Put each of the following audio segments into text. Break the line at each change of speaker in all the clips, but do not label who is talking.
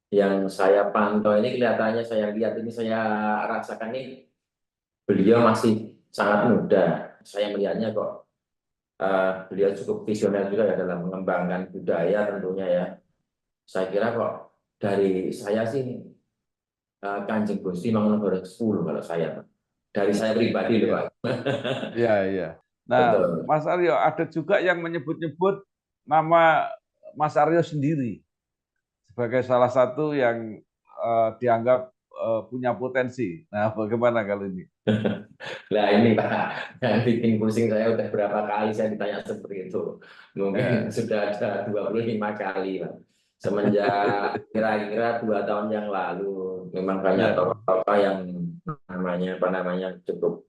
yang saya pantau ini kelihatannya saya lihat ini saya rasakan ini beliau masih sangat muda. Saya melihatnya kok beliau cukup visioner juga ya dalam mengembangkan budaya tentunya ya. Saya kira kok dari saya sih Kanjeng Gusti Mangkunagaran 10 kalau saya. Dari saya pribadi loh Pak.
Ya, ya, ya. Nah,
Betul.
Mas Aryo, ada juga yang menyebut-nyebut nama Mas Aryo sendiri sebagai salah satu yang dianggap punya potensi. Nah, bagaimana kali ini?
Nah ini Pak, yang bikin pusing saya udah berapa kali saya ditanya seperti itu. Mungkin
Eh,
sudah ada 25 kali Pak. Semenjak kira-kira 2 tahun yang lalu, memang banyak
ya,
tokoh-tokoh yang apa namanya cukup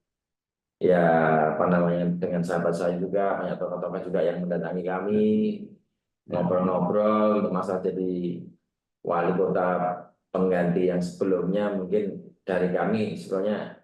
ya apa namanya dengan sahabat saya juga banyak tokoh-tokoh juga yang mendatangi kami
ya.
ngobrol-ngobrol untuk masalah jadi wali kota pengganti yang sebelumnya mungkin dari kami sebetulnya.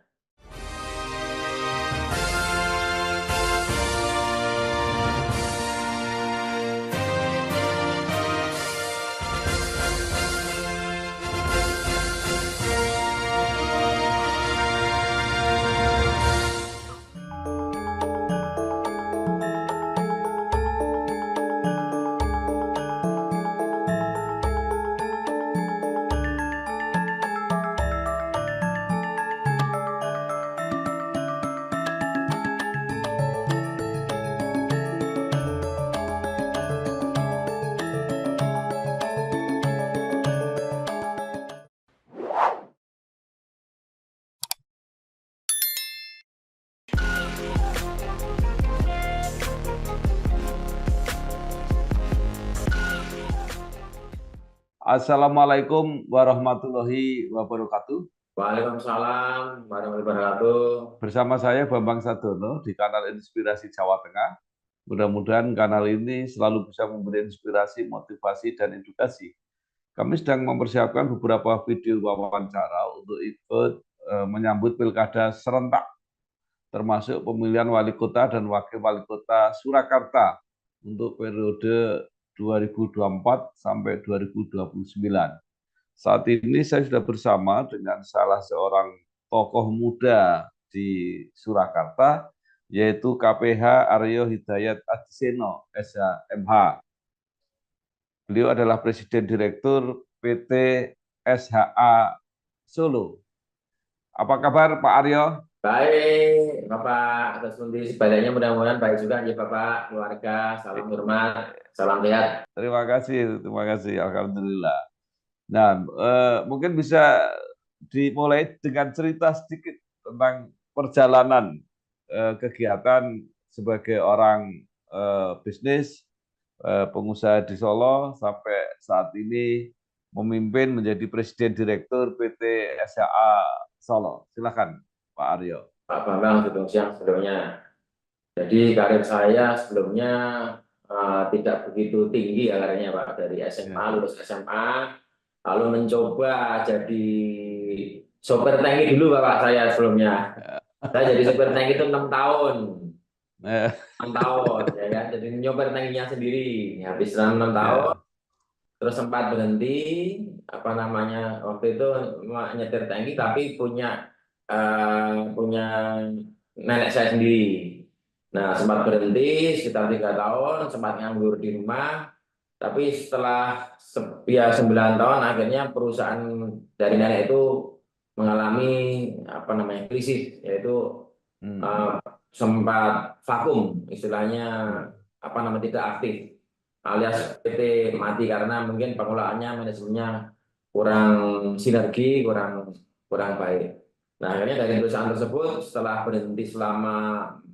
Assalamualaikum warahmatullahi wabarakatuh.
Waalaikumsalam warahmatullahi wabarakatuh.
Bersama saya Bambang Sadono di kanal Inspirasi Jawa Tengah. Mudah-mudahan kanal ini selalu bisa memberi inspirasi, motivasi, dan edukasi. Kami sedang mempersiapkan beberapa video wawancara untuk ikut menyambut pilkada serentak, termasuk pemilihan wali kota dan wakil wali kota Surakarta untuk periode 2024 sampai 2029. Saat ini saya sudah bersama dengan salah seorang tokoh muda di Surakarta, yaitu KPH Aryo Hidayat Adiseno, SHMH. Beliau adalah Presiden Direktur PT SHA Solo. Apa kabar Pak Aryo?
Baik, Bapak atas pundi sebaliknya mudah-mudahan baik juga ya Bapak, keluarga, salam hormat, salam sehat.
Terima kasih, Alhamdulillah. Nah, mungkin bisa dimulai dengan cerita sedikit tentang perjalanan kegiatan sebagai orang bisnis, pengusaha di Solo sampai saat ini memimpin menjadi Presiden Direktur PT SHA Solo. Silakan, Pak Aryo.
Pak Bambang, sugeng siang sebelumnya. Jadi karir saya sebelumnya tidak begitu tinggi ya karirnya Pak. Dari SMA,
Ya.
lulus SMA, lalu mencoba jadi sopir tangki dulu Bapak saya sebelumnya. Saya jadi sopir tangki itu 6 tahun.
Eh,
6 tahun, ya kan? Jadi nyopir tangkinya sendiri. Habis 6 tahun,
ya.
terus sempat berhenti, apa namanya, waktu itu nyetir tangki, tapi punya nenek saya sendiri. Nah, sempat berhenti sekitar 3 tahun, sempat nganggur di rumah. Tapi setelah ya 9 tahun, akhirnya perusahaan dari nenek itu mengalami apa namanya krisis, yaitu
Hmm.
eh, sempat vakum, istilahnya
Ya.
apa namanya tidak aktif, alias PT mati karena mungkin pengelolaannya manajemennya kurang sinergi, kurang kurang baik. Nah, akhirnya dari perusahaan tersebut setelah berhenti selama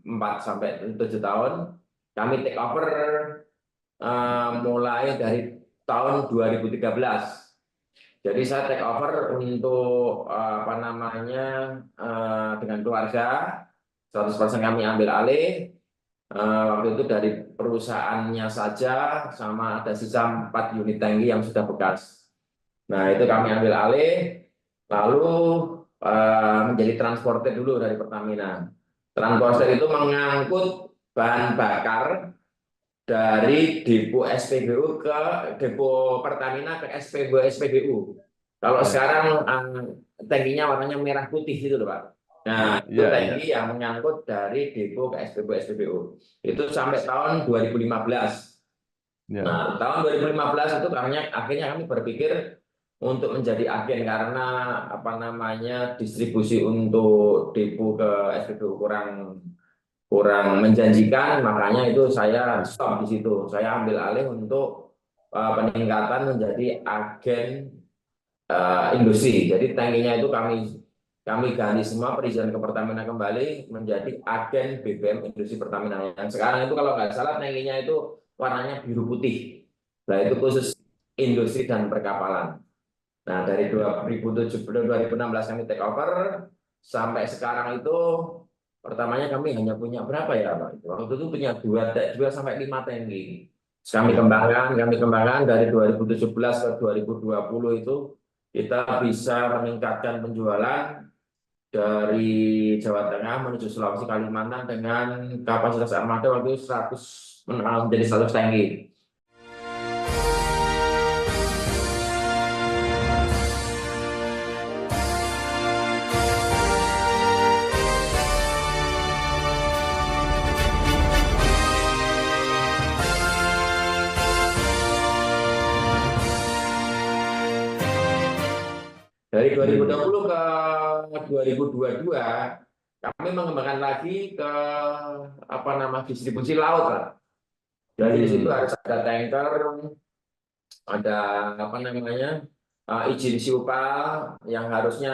4 sampai 7 tahun, kami take over mulai dari tahun 2013. Jadi saya take over untuk apa namanya dengan keluarga, 100% kami ambil alih. Waktu itu dari perusahaannya saja sama ada sisa 4 unit tangki yang sudah bekas. Nah, itu kami ambil alih, lalu menjadi transporter dulu dari Pertamina. Transporter itu mengangkut bahan bakar dari depo SPBU ke depo Pertamina ke SPBU. Kalau
Ya,
sekarang tangkinya warnanya merah putih itu loh Pak. Nah, itu
ya,
tangki
ya,
yang menyangkut dari depo ke SPBU. Itu sampai tahun 2015.
ya.
Nah, tahun 2015 itu akhirnya kami berpikir untuk menjadi agen karena apa namanya distribusi untuk depo ke SPBU kurang kurang menjanjikan, makanya itu saya stop di situ. Saya ambil alih untuk peningkatan menjadi agen industri. Jadi tankinya itu kami ganti semua perizinan ke Pertamina kembali menjadi agen BBM industri Pertamina. Yang sekarang itu kalau nggak salah tankinya itu warnanya biru putih. Nah itu khusus industri dan perkapalan. Nah dari
Ya.
2016 kami take over sampai sekarang itu pertamanya kami hanya punya berapa ya Pak? Waktu itu punya dua sampai 5 tangki. Terus
Ya.
kami kembangkan dari 2017 ke 2020 itu kita bisa meningkatkan penjualan dari Jawa Tengah menuju Sulawesi Kalimantan dengan kapasitas armada waktu itu 100 menjadi 100 tangki. Dari
Hmm.
2020 ke 2022 kami mengembangkan lagi ke apa nama distribusi laut lah. Jadi di situ
Hmm.
harus ada tanker, ada apa namanya izin siupal yang harusnya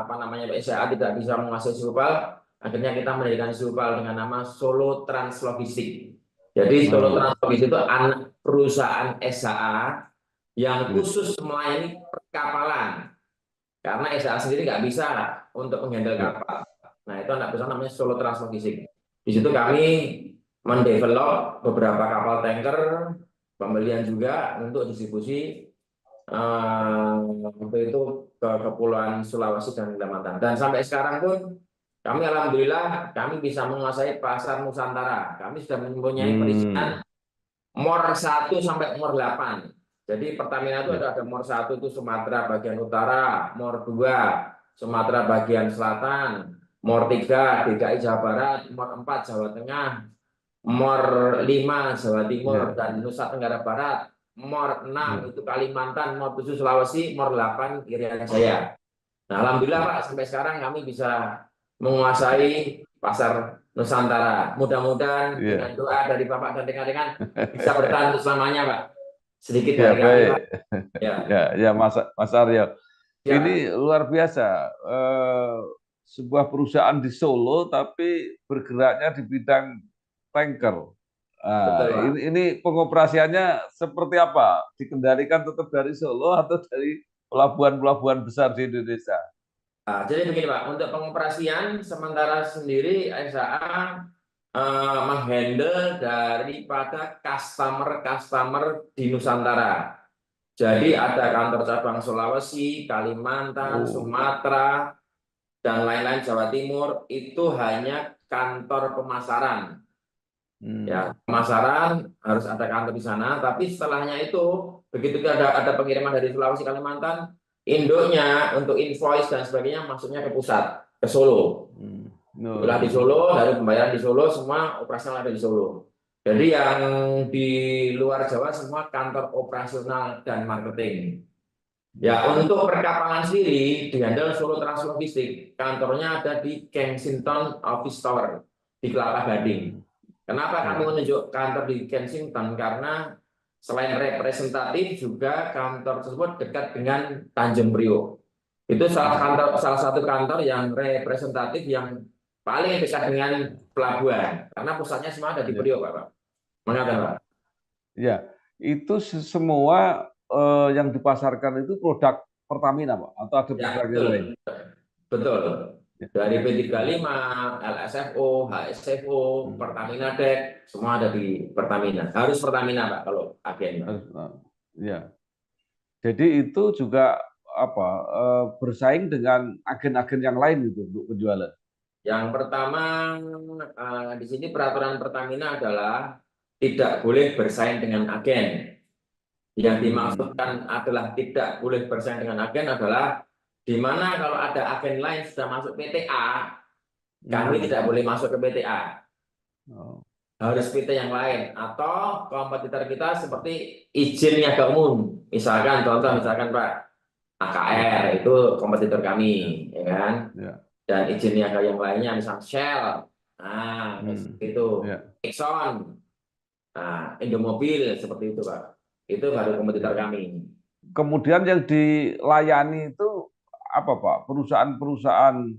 apa namanya PSA tidak bisa menguasai siupal. Akhirnya kita mendirikan siupal dengan nama Solo Trans Logistik. Jadi Solo
Oh.
Trans Logistik itu anak perusahaan SHA yang
Ya.
khusus melayani perkapalan. Karena SHA sendiri nggak bisa untuk menghandle
Ya.
kapal. Nah itu anak perusahaan namanya Solo Trans Logistik. Di situ kami mendevelop beberapa kapal tanker, pembelian juga untuk distribusi waktu itu ke Kepulauan Sulawesi dan Kalimantan. Dan sampai sekarang pun kami alhamdulillah kami bisa menguasai pasar Nusantara. Kami sudah mempunyai
Hmm.
perizinan MOR 1 sampai MOR 8. Jadi Pertamina itu
Ya.
ada MOR 1 itu Sumatera bagian utara, MOR 2 Sumatera bagian selatan, MOR 3 DKI Jawa Barat, MOR 4 Jawa Tengah, MOR 5 Jawa Timur
Ya.
dan Nusa Tenggara Barat, MOR 6
Ya.
itu Kalimantan, MOR 7 Sulawesi, MOR 8 Irian Jaya. Nah, alhamdulillah
Ya.
Pak, sampai sekarang kami bisa menguasai pasar Nusantara. Mudah-mudahan
Ya.
dengan doa dari Bapak dan rekan-rekan bisa bertahan untuk selamanya, Pak. Sedikit
Ya,
dari kami, Pak.
baik.
Ya,
Ya, ya, Mas Aryo.
ya,
Ini luar biasa. Sebuah perusahaan di Solo, tapi bergeraknya di bidang tanker.
betul,
Nah,
Pak.
ini pengoperasiannya seperti apa? Dikendalikan tetap dari Solo atau dari pelabuhan-pelabuhan besar di Indonesia?
Nah, jadi begini, Pak. Untuk pengoperasian sementara sendiri SAA menghandle daripada customer-customer di Nusantara. Jadi ada kantor cabang Sulawesi, Kalimantan,
Oh.
Sumatera, dan lain-lain Jawa Timur itu hanya kantor pemasaran. Ya,
Hmm.
pemasaran harus ada kantor di sana, tapi setelahnya itu begitu ada pengiriman dari Sulawesi Kalimantan, induknya untuk invoice dan sebagainya masuknya ke pusat, ke Solo.
Hmm.
Itulah di
No.
Solo, dari pembayaran di Solo, semua operasional ada di Solo. Jadi yang di luar Jawa semua kantor operasional dan marketing. Ya,
Hmm.
untuk perkapalan sendiri dihandle Solo Trans Logistik. Kantornya ada di Kensington Office Tower di Kelapa Gading.
Hmm.
Kenapa kami
Ya.
menunjuk kantor di Kensington? Karena selain representatif juga kantor tersebut dekat dengan Tanjung Priok. Itu
Hmm.
salah satu kantor yang representatif yang paling dekat dengan pelabuhan. Karena pusatnya semua ada di
Ya.
Priok, Pak. Mengapa, Pak?
Ya, itu semua yang dipasarkan itu produk Pertamina, Pak, atau ada
Ya,
produk yang
betul.
lain?
Betul.
Ya.
Dari
Hmm.
P35, LSFO, HSFO,
Hmm.
Pertamina Dek, semua ada di Pertamina. Harus Pertamina, Pak, kalau agen, Pak.
Ya, jadi itu juga apa bersaing dengan agen-agen yang lain itu untuk penjualan.
Yang pertama, di sini peraturan Pertamina adalah tidak boleh bersaing dengan agen. Yang
Hmm.
dimaksudkan adalah tidak boleh bersaing dengan agen adalah di mana kalau ada agen lain sudah masuk PTA, kami tidak boleh masuk ke PTA.
Oh.
Harus PT yang lain atau kompetitor kita seperti izin niaga umum. Misalkan contoh misalkan Pak AKR itu kompetitor kami, ya kan?
Ya.
Dan izin niaga yang lainnya misalnya Shell, nah itu
Ya.
Exxon, nah Indomobil seperti itu Pak. Itu baru kompetitor
Ya.
kami.
Kemudian yang dilayani itu apa Pak? Perusahaan-perusahaan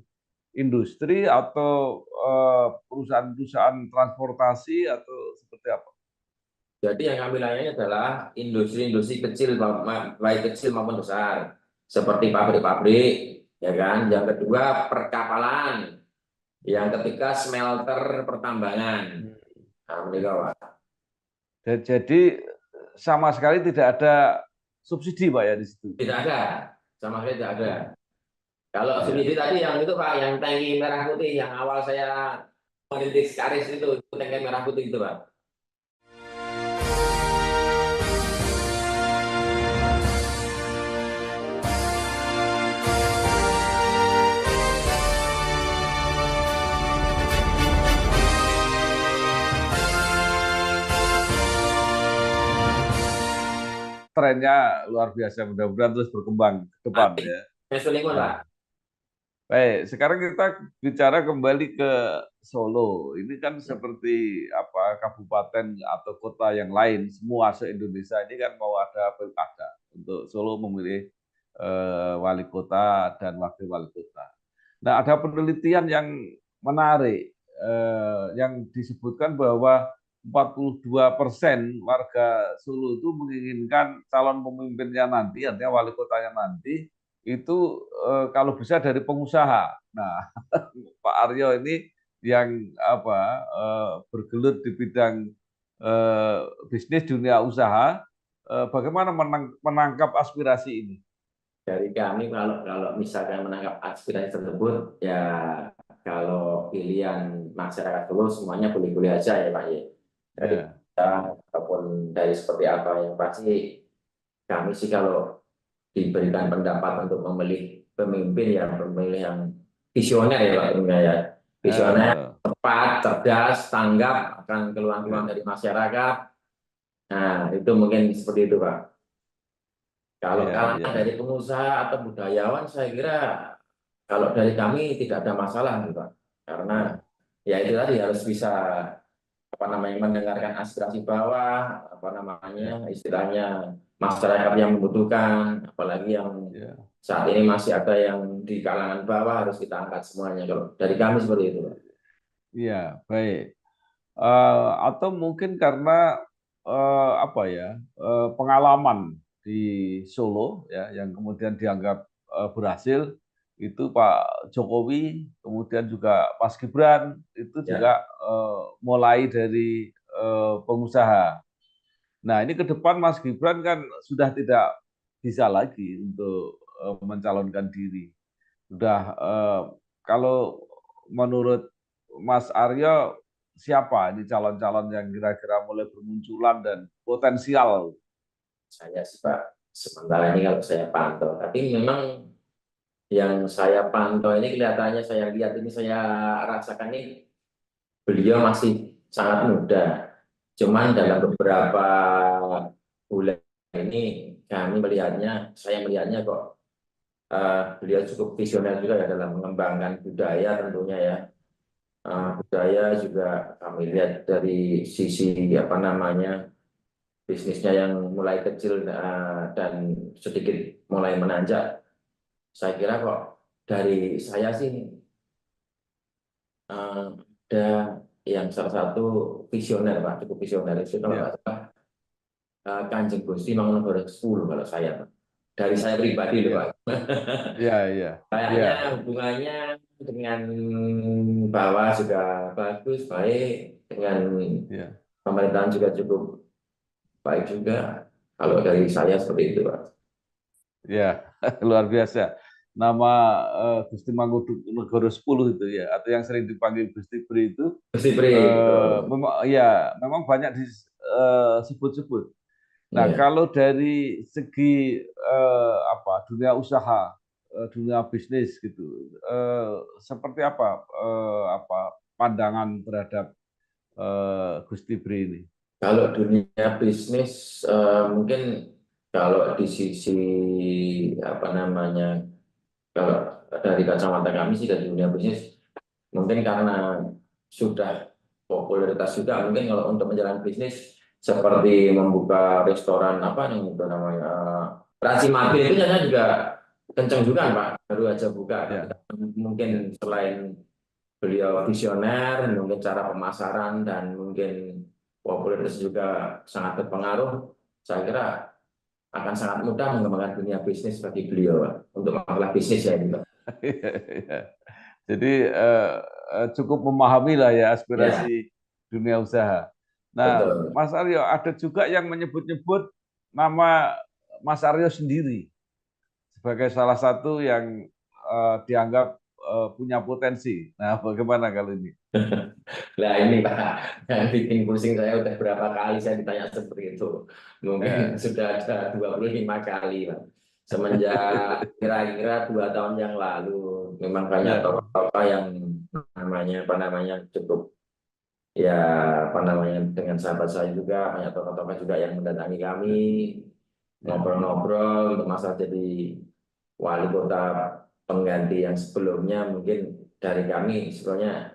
industri atau perusahaan-perusahaan transportasi atau seperti apa?
Jadi yang kami layani adalah industri-industri kecil, baik kecil maupun besar, seperti pabrik-pabrik, ya kan. Yang kedua perkapalan, yang ketiga smelter pertambangan. Nah, menikah, Pak.
Jadi sama sekali tidak ada subsidi Pak ya di situ.
Tidak ada, sama sekali tidak ada.
Ya.
Kalau
Ya.
subsidi tadi yang itu Pak, yang tangki merah putih, yang awal saya merintis karis itu tangki merah putih itu Pak.
Trennya luar biasa, mudah-mudahan terus berkembang ke depan ya.
Mesulingkun
Nah,
Pak.
baik, sekarang kita bicara kembali ke Solo. Ini kan seperti apa kabupaten atau kota yang lain, semua se-Indonesia ini kan mau ada pilkada untuk Solo memilih wali kota dan wakil wali kota. Nah, ada penelitian yang menarik yang disebutkan bahwa 42% warga Solo itu menginginkan calon pemimpinnya nanti, artinya wali kotanya nanti, itu kalau bisa dari pengusaha. Nah, Pak Aryo ini yang apa bergelut di bidang bisnis dunia usaha, bagaimana menangkap aspirasi ini?
Dari kami kalau misalkan menangkap aspirasi tersebut ya kalau pilihan masyarakat dulu semuanya boleh-boleh aja ya Pak ya. Dari
Ya,
kita ataupun dari seperti apa yang pasti kami sih kalau diberikan pendapat untuk memilih pemimpin ya pemilih yang visioner ya Pak ya. Visioner,
eh,
tepat, cerdas, tanggap akan keluhan-keluhan
ya,
dari masyarakat. Nah, itu mungkin seperti itu Pak. Kalau
ya,
kalangan
ya,
dari pengusaha atau budayawan, saya kira kalau dari kami tidak ada masalah, gitu, Pak. Karena
ya,
ya itu tadi harus bisa apa namanya mendengarkan aspirasi bawah, apa
ya,
namanya istilahnya masyarakat yang membutuhkan, apalagi yang
ya.
saat ini masih ada yang di kalangan bawah harus kita angkat semuanya. Kalau dari kami seperti itu, Pak.
Ya, baik. Atau mungkin karena apa ya pengalaman di Solo ya yang kemudian dianggap berhasil itu Pak Jokowi kemudian juga Mas Gibran itu
Ya,
juga mulai dari pengusaha. Nah ini ke depan Mas Gibran kan sudah tidak bisa lagi untuk mencalonkan diri. Sudah kalau menurut Mas Aryo siapa ini calon-calon yang kira-kira mulai bermunculan dan potensial?
saya sih Pak. Sementara ini kalau saya pantau, tapi memang yang saya pantau ini kelihatannya saya lihat ini saya rasakan ini beliau masih sangat muda. Cuman dalam
Ya,
beberapa bulan ini kami melihatnya, saya melihatnya kok beliau cukup visioner juga ya dalam mengembangkan budaya tentunya ya. Budaya juga kami lihat dari sisi apa namanya bisnisnya yang mulai kecil dan sedikit mulai menanjak. Saya kira kok dari saya sih ada yang salah satu visioner Pak, cukup visioner itu kalau nggak
ya,
salah Kanjeng Gusti Mangunegoro 10 kalau saya Pak. Dari saya pribadi loh Pak.
ya, ya, ya,
Kayaknya
ya,
hubungannya dengan bawah juga bagus, baik. Dengan
ya,
pemerintahan juga cukup baik juga. Kalau dari saya seperti itu Pak.
ya, luar biasa. Nama Gusti Mangkunegoro 10 itu ya, atau yang sering dipanggil Gusti Bri itu
Gusti Pri, itu.
memang ya memang banyak sebut-sebut. Nah,
Iya.
kalau dari segi dunia usaha, dunia bisnis gitu, seperti apa pandangan terhadap Gus Tibri ini?
Kalau dunia bisnis mungkin kalau di sisi apa namanya, kalau dari kacamata kami sih dari dunia bisnis mungkin karena sudah popularitas juga, mungkin kalau untuk menjalankan bisnis seperti membuka restoran apa yang itu namanya Rasi Mabil itu nyatanya juga kenceng juga Pak, baru aja buka.
Ya, ya,
Mungkin selain beliau visioner, mungkin cara pemasaran dan mungkin popularitas juga sangat berpengaruh. Saya kira akan sangat mudah mengembangkan dunia bisnis bagi beliau Pak, untuk masalah bisnis ya gitu.
ya. Jadi cukup memahami lah ya
Ya,
aspirasi dunia usaha. Nah,
betul.
Mas Aryo, ada juga yang menyebut-nyebut nama Mas Aryo sendiri sebagai salah satu yang dianggap punya potensi. Nah, bagaimana kali ini?
Nah ini Pak, yang bikin pusing saya udah berapa kali saya ditanya seperti itu. Mungkin
Ya,
sudah ada 25 kali Pak. Semenjak kira-kira 2 tahun yang lalu, memang banyak
ya,
tokoh-tokoh yang namanya cukup ya apa namanya dengan sahabat saya juga banyak tokoh-tokoh juga yang mendatangi kami
ya,
ngobrol-ngobrol untuk masalah jadi wali kota pengganti yang sebelumnya. Mungkin dari kami sebenarnya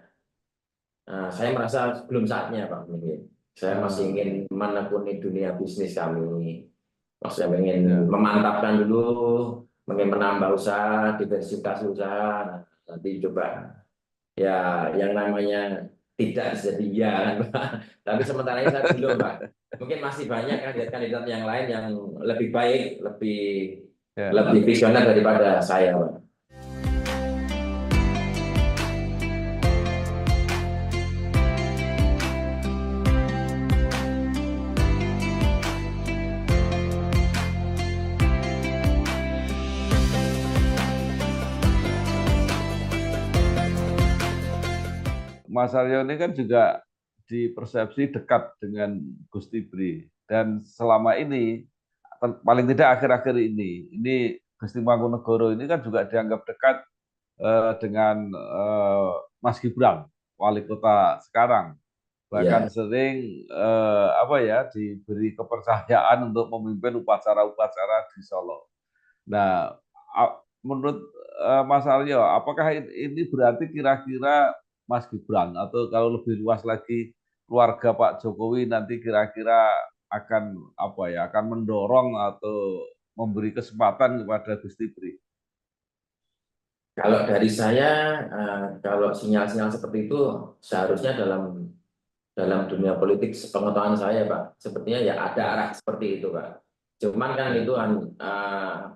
saya merasa belum saatnya Pak mungkin. Saya masih
ah,
ingin menekuni dunia bisnis kami. Maksudnya ingin
ya,
memantapkan dulu, ingin menambah usaha, diversitas usaha. Nanti coba ya yang namanya tidak jadi ya kan Pak. Tapi sementara ini saya belum Pak. Mungkin masih banyak kandidat-kandidat yang lain yang lebih baik, lebih
ya.
lebih visioner daripada saya Pak.
Mas Aryo ini kan juga dipersepsi dekat dengan Gus Tibri dan selama ini paling tidak akhir-akhir ini Gusti Mangkunegoro ini kan juga dianggap dekat dengan Mas Gibran, wali kota sekarang. Bahkan
Ya,
sering diberi kepercayaan untuk memimpin upacara-upacara di Solo. Nah, menurut Mas Aryo, apakah ini berarti kira-kira Mas Gibran atau kalau lebih luas lagi keluarga Pak Jokowi nanti kira-kira akan mendorong atau memberi kesempatan kepada Gus Tibri?
kalau dari saya, kalau sinyal-sinyal seperti itu seharusnya dalam dalam dunia politik sepengetahuan saya Pak, sepertinya ya ada
Ya,
arah seperti itu Pak. Cuman kan itu
ya,
kan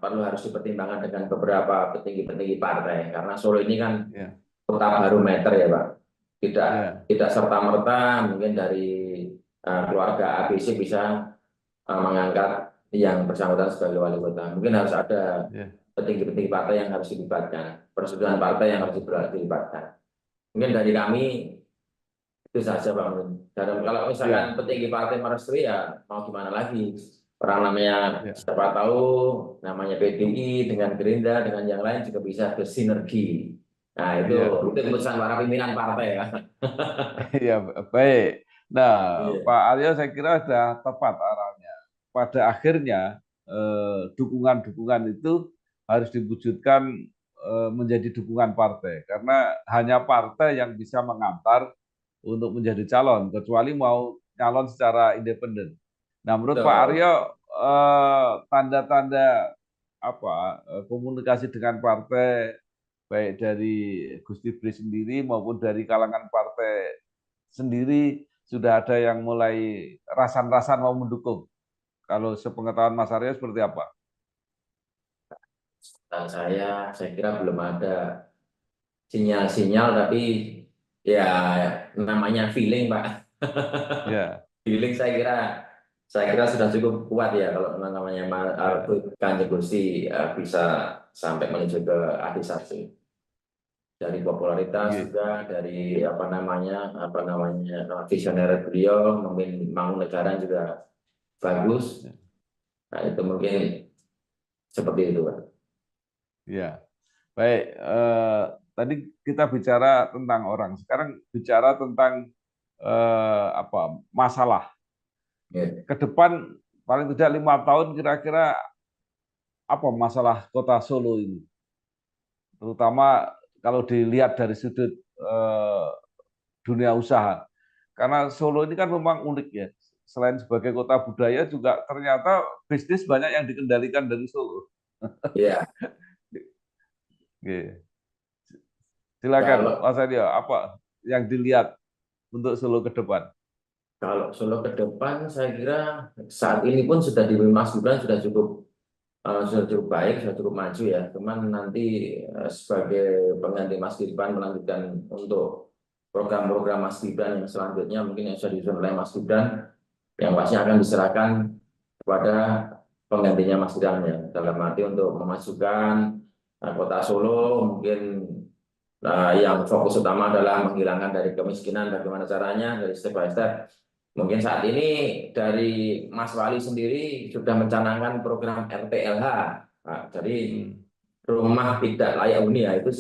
perlu harus dipertimbangkan dengan beberapa petinggi-petinggi partai karena Solo ini kan
ya,
kota barometer ya Pak. Tidak
ya,
tidak serta-merta mungkin dari keluarga ABC bisa mengangkat yang bersangkutan sebagai wali kota. Mungkin harus ada
ya,
petinggi-petinggi partai yang harus dilibatkan, persetujuan partai yang harus dilibatkan. Mungkin dari kami itu saja Pak Mun. Dan kalau misalkan
ya,
petinggi partai merestui ya mau gimana lagi? Orang namanya
ya,
siapa tahu namanya PDI dengan Gerindra dengan yang lain juga bisa bersinergi. Nah
ya.
itu keputusan para pimpinan partai ya.
Iya, baik. Nah,
Iya.
Pak Aryo saya kira sudah tepat arahnya. Pada akhirnya dukungan-dukungan itu harus diwujudkan menjadi dukungan partai karena hanya partai yang bisa mengantar untuk menjadi calon kecuali mau calon secara independen. Nah, menurut Pak
Betul.
Aryo tanda-tanda komunikasi dengan partai baik dari Gus Tibri sendiri maupun dari kalangan partai sendiri sudah ada yang mulai rasan-rasan mau mendukung. Kalau sepengetahuan Mas Aryo seperti apa?
Dan saya kira belum ada sinyal-sinyal tapi ya namanya feeling Pak.
Ya,
Feeling saya kira sudah cukup kuat ya kalau namanya
ya,
Kanjeng Gusti bisa sampai menuju ke akhir saksi. dari popularitas
Iya.
juga, dari apa namanya visioner beliau membangun negara juga bagus. Nah, itu mungkin seperti itu, Pak.
Ya, baik. Tadi kita bicara tentang orang, sekarang bicara tentang apa masalah
Ya.
ke depan paling tidak 5 tahun kira-kira apa masalah kota Solo ini, terutama kalau dilihat dari sudut dunia usaha. Karena Solo ini kan memang unik ya. Selain sebagai kota budaya juga ternyata bisnis banyak yang dikendalikan dari Solo.
Ya,
Oke. Silakan
kalau
Mas Aryo, apa yang dilihat untuk Solo ke depan?
kalau Solo ke depan, saya kira saat ini pun sudah di Mas Gibran sudah cukup baik, sudah cukup maju ya. Cuman nanti sebagai pengganti Mas Gibran melanjutkan untuk program-program Mas Gibran yang selanjutnya mungkin yang sudah disusun oleh Mas Gibran yang pasti akan diserahkan kepada penggantinya Mas Gibran ya. Dalam arti untuk memajukan kota Solo mungkin yang fokus utama adalah menghilangkan dari kemiskinan, bagaimana caranya dari step by step. Mungkin saat ini dari Mas Wali sendiri sudah mencanangkan program RTLH. Nah, jadi rumah tidak layak huni ya itu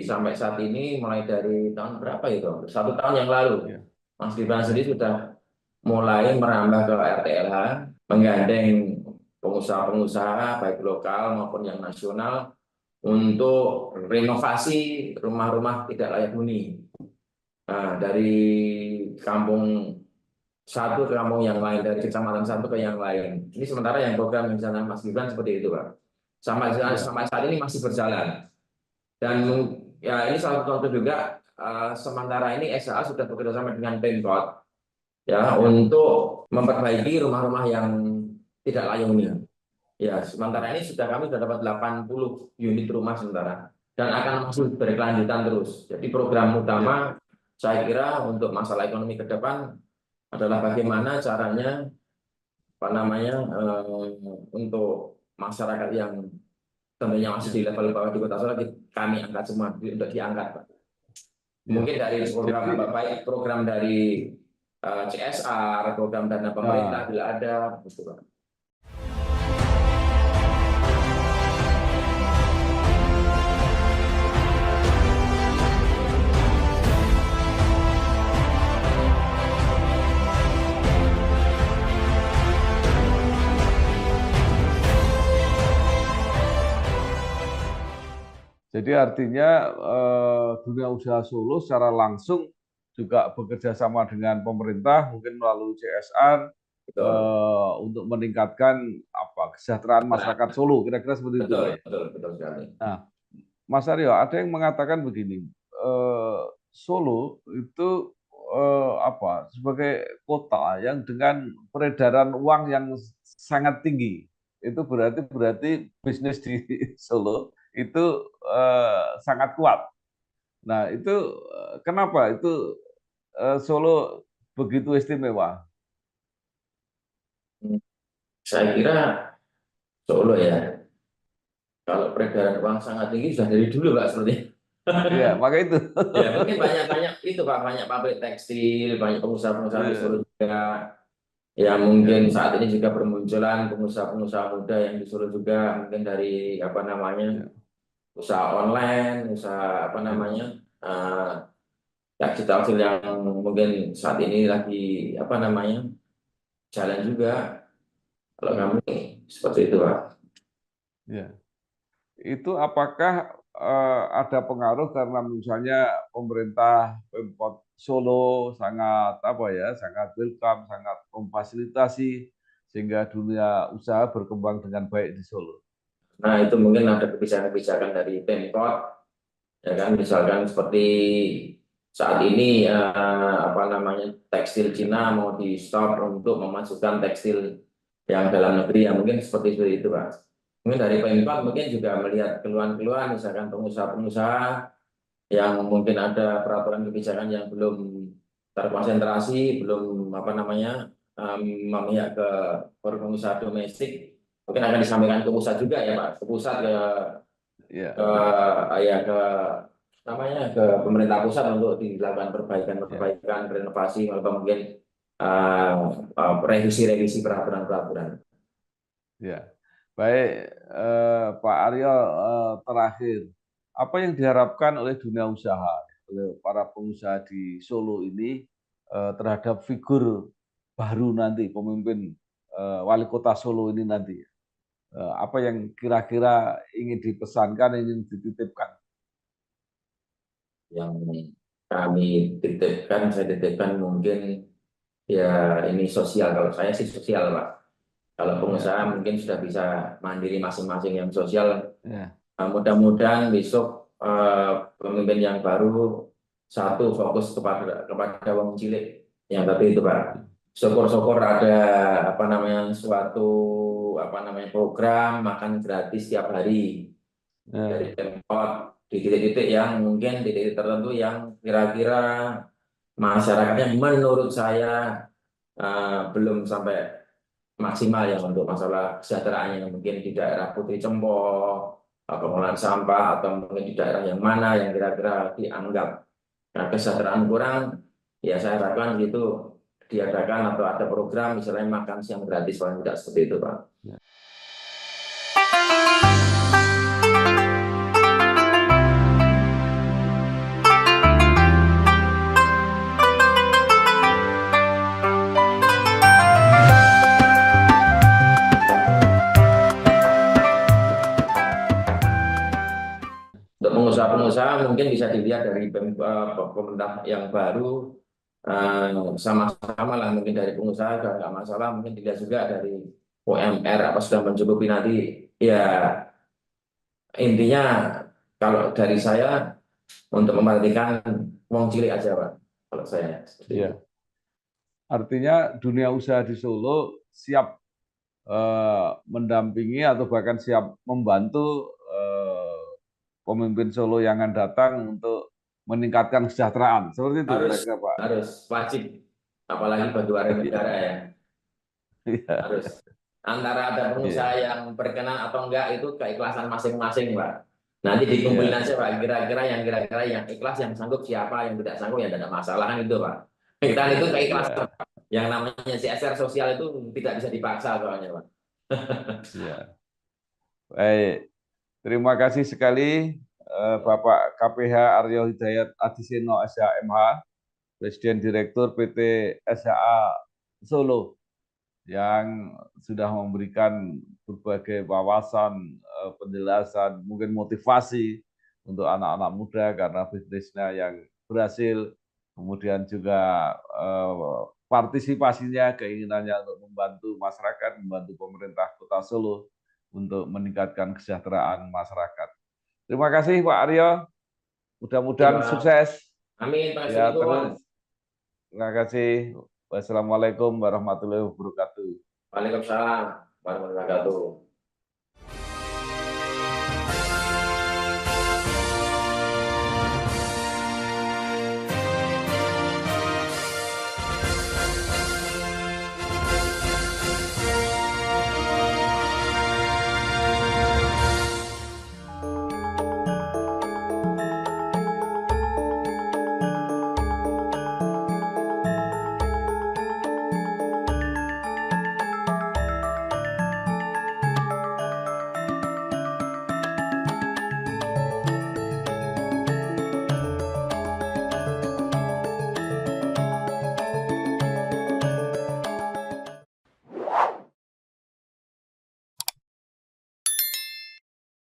sampai saat ini mulai dari tahun berapa itu? 1 tahun yang lalu.
Ya.
Mas Gibran sendiri sudah mulai merambah ke RTLH, menggandeng pengusaha-pengusaha baik lokal maupun yang nasional untuk renovasi rumah-rumah tidak layak huni. Nah, dari kampung satu ke kampung yang lain, dari kecamatan satu ke yang lain. Ini sementara yang program yang dicanangkan Mas Gibran seperti itu, Pak.
Ya.
Sampai saat ini masih berjalan. Dan ya ini salah satu contoh juga sementara ini SHA sudah bekerjasama dengan Pemkot ya untuk memperbaiki rumah-rumah yang tidak layak huni. Ya, sementara ini kami sudah dapat 80 unit rumah sementara dan akan masih berkelanjutan terus. Jadi program utama saya kira untuk masalah ekonomi ke depan adalah bagaimana caranya untuk masyarakat yang tentunya masih di level bawah di Kota Solo kami angkat semua untuk diangkat, Pak. Mungkin dari program
Jadi,
baik program dari CSR, program dana pemerintah bila ada, gitu, Pak.
Jadi artinya dunia usaha Solo secara langsung juga bekerja sama dengan pemerintah, mungkin melalui CSR
Betul,
untuk meningkatkan kesejahteraan masyarakat Solo, kira-kira seperti itu, Pak
betul,
ya.
betul, betul sekali.
Nah, Mas Aryo, ada yang mengatakan begini, Solo itu sebagai kota yang dengan peredaran uang yang sangat tinggi. Itu berarti bisnis di Solo itu sangat kuat. Nah, itu kenapa itu Solo begitu istimewa?
Saya kira Solo ya, kalau peredaran uang sangat tinggi sudah dari dulu, Pak, sepertinya.
Iya, maka itu.
Ya, mungkin banyak itu, Pak, banyak pabrik tekstil, banyak pengusaha-pengusaha di Solo juga. Ya, mungkin saat ini juga bermunculan pengusaha-pengusaha muda yang di Solo juga, mungkin dari usaha online, usaha digital yang mungkin saat ini lagi jalan juga. Kalau kami seperti itu, Pak.
Ya. Itu apakah ada pengaruh karena misalnya pemerintah Pemkot Solo sangat sangat welcome, sangat memfasilitasi sehingga dunia usaha berkembang dengan baik di Solo.
Nah, itu mungkin ada kebijakan-kebijakan dari Pemkot, ya kan, misalkan seperti saat ini tekstil Cina mau di stop untuk memasukkan tekstil yang dalam negeri, ya mungkin seperti itu, Pak. Mungkin dari Pemkot mungkin juga melihat keluhan-keluhan misalkan pengusaha-pengusaha yang mungkin ada peraturan kebijakan yang belum terkonsentrasi, belum memihak ke pengusaha domestik, mungkin akan disampaikan ke pusat juga ya, Pak, ke pusat ke
Ya.
ke namanya ke pemerintah pusat untuk dilakukan
Ya,
perbaikan, renovasi, atau mungkin uh, revisi peraturan-peraturan.
ya. Baik, Pak Aryo, terakhir, apa yang diharapkan oleh dunia usaha, oleh para pengusaha di Solo ini terhadap figur baru nanti, pemimpin wali kota Solo ini nanti? Apa yang kira-kira ingin dipesankan, ingin dititipkan?
Yang saya titipkan mungkin ya ini sosial. Kalau saya sih sosial, Pak. Kalau
Ya,
pengusaha mungkin sudah bisa mandiri masing-masing yang sosial.
ya,
Mudah-mudahan besok pemimpin yang baru satu fokus kepada wong cilik yang tadi itu, Pak. Syukur-syukur ada apa namanya suatu apa namanya program makan gratis tiap hari dari
ya,
Pemkot di titik-titik yang mungkin titik-titik tertentu yang kira-kira masyarakatnya menurut saya belum sampai maksimal ya untuk masalah kesejahteraannya mungkin di daerah Putri Cempo, pengelolaan sampah atau mungkin di daerah yang mana yang kira-kira dianggap kesejahteraan kurang, ya saya harapkan itu diadakan atau ada program misalnya makan siang gratis paling tidak seperti itu, Pak.
ya.
Untuk pengusaha-pengusaha mungkin bisa dilihat dari pemerintah yang baru sama-sama lah mungkin dari pengusaha juga nggak masalah mungkin dilihat juga dari UMR apa sudah mencukupi nanti ya intinya kalau dari saya untuk memperhatikan wong cilik aja, Pak, kalau saya seperti itu.
Ya. Artinya dunia usaha di Solo siap mendampingi atau bahkan siap membantu pemimpin Solo yang akan datang untuk meningkatkan kesejahteraan. Seperti itu
harus
kira-kira, Pak.
harus wajib apalagi bagi warga negara ya
Iya,
harus antara ada pengusaha
iya,
yang berkenan atau enggak itu keikhlasan masing-masing, Pak. Nanti
iya,
dikumpulin aja,
iya,
Pak, kira-kira yang ikhlas, yang sanggup siapa, yang tidak sanggup ya tidak ada masalah kan itu, Pak. Kita itu keikhlasan.
iya,
Yang namanya CSR sosial itu tidak bisa dipaksa soalnya, Pak.
iya. Baik, terima kasih sekali Bapak KPH Aryo Hidayat Adiseno SHMH, Presiden Direktur PT SHA Solo, yang sudah memberikan berbagai wawasan, penjelasan, mungkin motivasi untuk anak-anak muda karena bisnisnya yang berhasil, kemudian juga partisipasinya, keinginannya untuk membantu masyarakat, membantu pemerintah Kota Solo untuk meningkatkan kesejahteraan masyarakat. Terima kasih Pak Aryo,
Oke,
mudah-mudahan
Pak.
sukses.
Amin, Pak
Ya,
Assalamualaikum.
terus terima kasih. Wassalamualaikum warahmatullahi wabarakatuh.
Waalaikumsalam warahmatullahi wabarakatuh.